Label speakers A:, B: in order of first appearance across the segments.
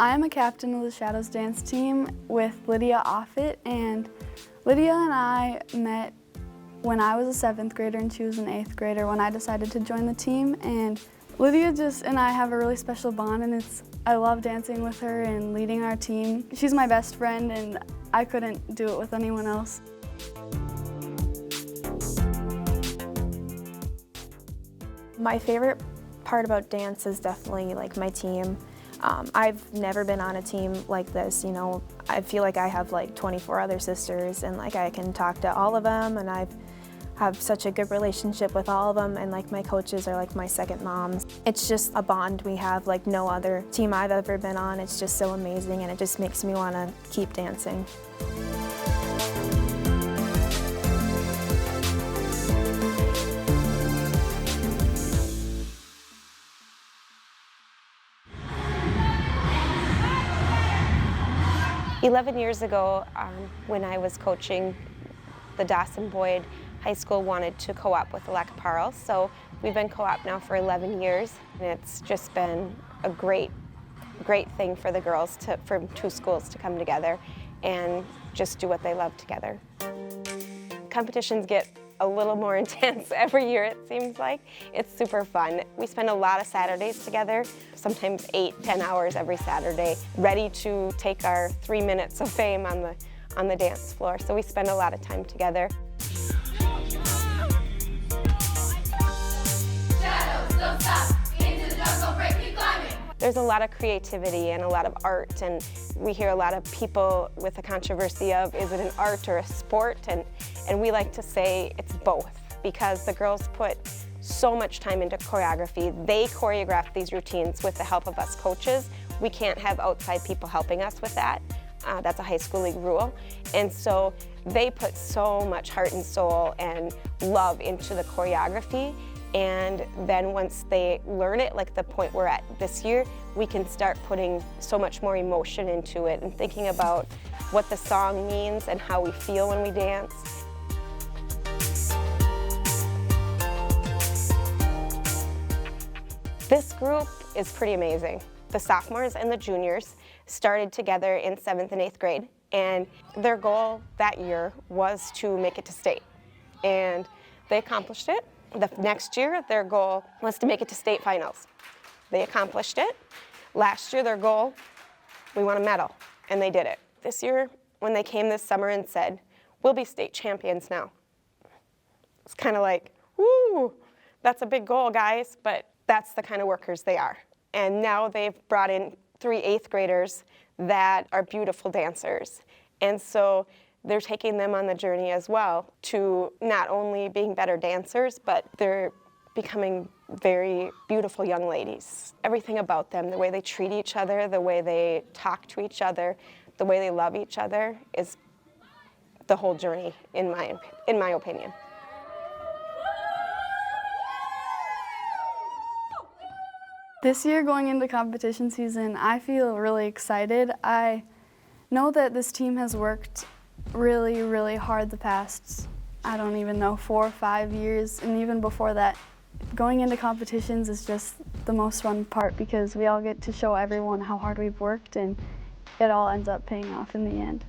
A: I am a captain of the Shadows dance team with Lydia Offit, and Lydia and I met when I was a 7th grader and she was an 8th grader when I decided to join the team. And Lydia and I have a really special bond, and I love dancing with her and leading our team. She's my best friend, and I couldn't do it with anyone else.
B: My favorite part about dance is definitely like my team. I've never been on a team like this, you know. I feel like I have like 24 other sisters, and like I can talk to all of them, and I have such a good relationship with all of them, and like my coaches are like my second moms. It's just a bond we have like no other team I've ever been on. It's just so amazing, and it just makes me want to keep dancing.
C: "11 years ago, when I was coaching, the Dawson Boyd High School wanted to co-op with LqPV, so we've been co-op now for 11 years. And it's just been a great thing for the girls from two schools to come together and just do what they love together. Competitions get a little more intense every year, it seems like. It's super fun. We spend a lot of Saturdays together, sometimes 8-10 hours every Saturday, ready to take our 3 minutes of fame on the dance floor. So we spend a lot of time together. There's a lot of creativity and a lot of art, and we hear a lot of people with the controversy of, is it an art or a sport? And we like to say it's both, because the girls put so much time into choreography. They choreograph these routines with the help of us coaches. We can't have outside people helping us with that. That's a high school league rule. And so they put so much heart and soul and love into the choreography. And then once they learn it, like the point we're at this year, we can start putting so much more emotion into it and thinking about what the song means and how we feel when we dance. This group is pretty amazing. The sophomores and the juniors started together in 7th and 8th grade, and their goal that year was to make it to state. And they accomplished it. The next year, their goal was to make it to state finals. They accomplished it. Last year, their goal, we want a medal, and they did it. This year, when they came this summer and said, we'll be state champions now, it's kind of like, woo, that's a big goal, guys, but that's the kind of workers they are. And now they've brought in 3 8th graders that are beautiful dancers. And so they're taking them on the journey as well to not only being better dancers, but they're becoming very beautiful young ladies. Everything about them, the way they treat each other, the way they talk to each other, the way they love each other is the whole journey, in my opinion.
A: This year, going into competition season, I feel really excited. I know that this team has worked really, really hard the past, I don't even know, 4 or 5 years, and even before that. Going into competitions is just the most fun part because we all get to show everyone how hard we've worked, and it all ends up paying off in the end.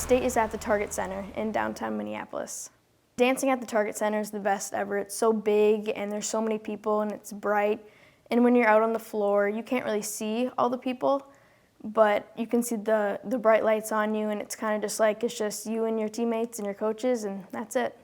D: State is at the Target Center in downtown Minneapolis. Dancing at the Target Center is the best ever. It's so big and there's so many people and it's bright. And when you're out on the floor, you can't really see all the people, but you can see the bright lights on you, and it's kind of just like, it's just you and your teammates and your coaches, and that's it.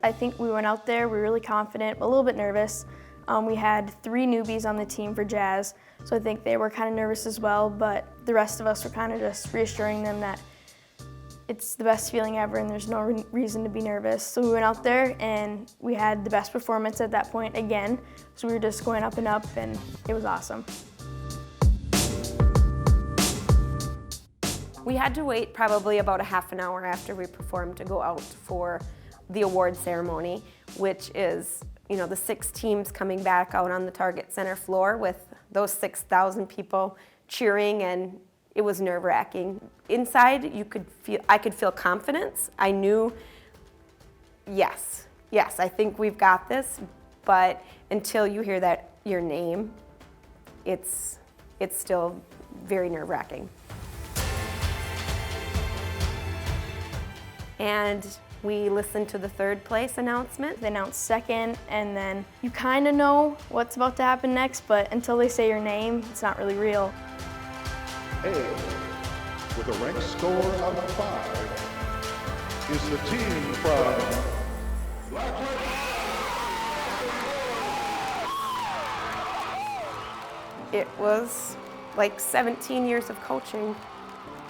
D: I think we went out there, we were really confident, a little bit nervous. We had 3 newbies on the team for jazz, so I think they were kind of nervous as well, but the rest of us were kind of just reassuring them that it's the best feeling ever and there's no reason to be nervous. So we went out there and we had the best performance at that point again, so we were just going up and up, and it was awesome.
C: We had to wait probably about a half an hour after we performed to go out for the award ceremony, which is, you know, the 6 teams coming back out on the Target Center floor with those 6,000 people cheering, and it was nerve-wracking. Inside, I could feel confidence. I knew, yes, I think we've got this, but until you hear your name, it's still very nerve-wracking. And we listened to the 3rd place announcement.
D: They announced second, and then you kind of know what's about to happen next, but until they say your name, it's not really real.
E: A, with a rank score of 5, is the team from
C: It was like 17 years of coaching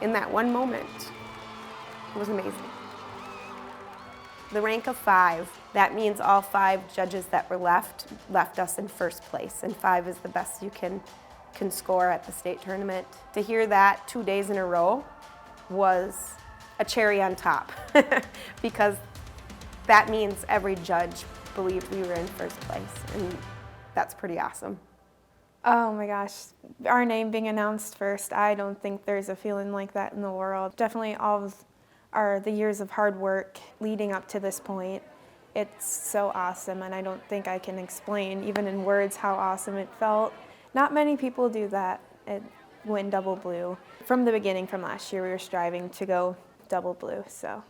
C: in that one moment. It was amazing. The rank of 5, that means all 5 judges that were left us in 1st place, and 5 is the best you can score at the state tournament. To hear that 2 days in a row was a cherry on top because that means every judge believed we were in 1st place, and that's pretty awesome.
B: Oh my gosh, our name being announced first, I don't think there's a feeling like that in the world. Definitely all of the years of hard work leading up to this point. It's so awesome, and I don't think I can explain, even in words, how awesome it felt. Not many people do that at win double blue. From the beginning, from last year, we were striving to go double blue, so.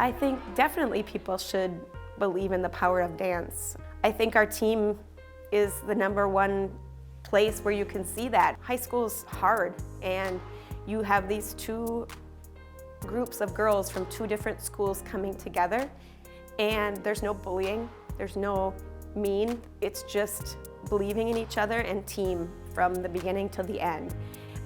C: I think definitely people should believe in the power of dance. I think our team is the #1 place where you can see that. High school's hard, and you have these 2 groups of girls from 2 different schools coming together, and there's no bullying, there's no mean, it's just believing in each other and team from the beginning till the end.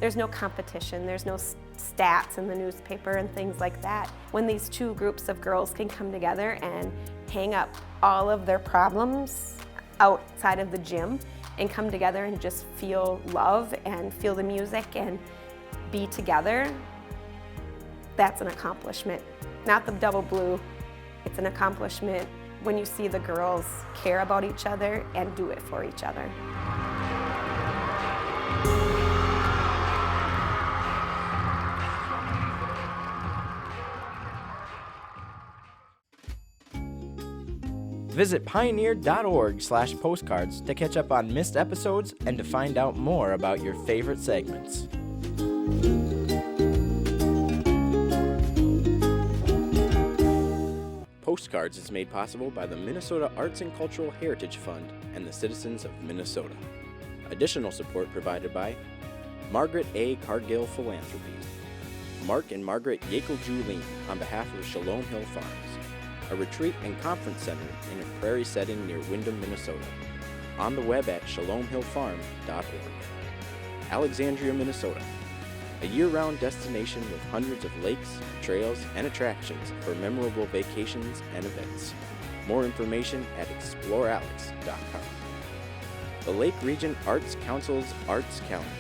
C: There's no competition, there's no stats in the newspaper and things like that. When these 2 groups of girls can come together and hang up all of their problems outside of the gym and come together and just feel love and feel the music and be together, that's an accomplishment. Not the double blue, it's an accomplishment when you see the girls care about each other and do it for each other.
F: Visit pioneer.org/postcards to catch up on missed episodes and to find out more about your favorite segments. Postcards is made possible by the Minnesota Arts and Cultural Heritage Fund and the citizens of Minnesota. Additional support provided by Margaret A. Cargill Philanthropies, Mark and Margaret Yackel-Julien on behalf of Shalom Hill Farms, a retreat and conference center in a prairie setting near Windham, Minnesota. On the web at shalomhillfarm.org. Alexandria, Minnesota, a year-round destination with hundreds of lakes, trails, and attractions for memorable vacations and events. More information at explorealex.com. The Lake Region Arts Council's Arts Calendar,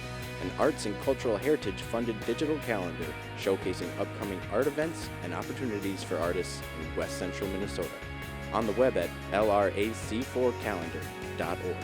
F: an arts and cultural heritage funded digital calendar showcasing upcoming art events and opportunities for artists in West Central Minnesota. On the web at lrac4calendar.org.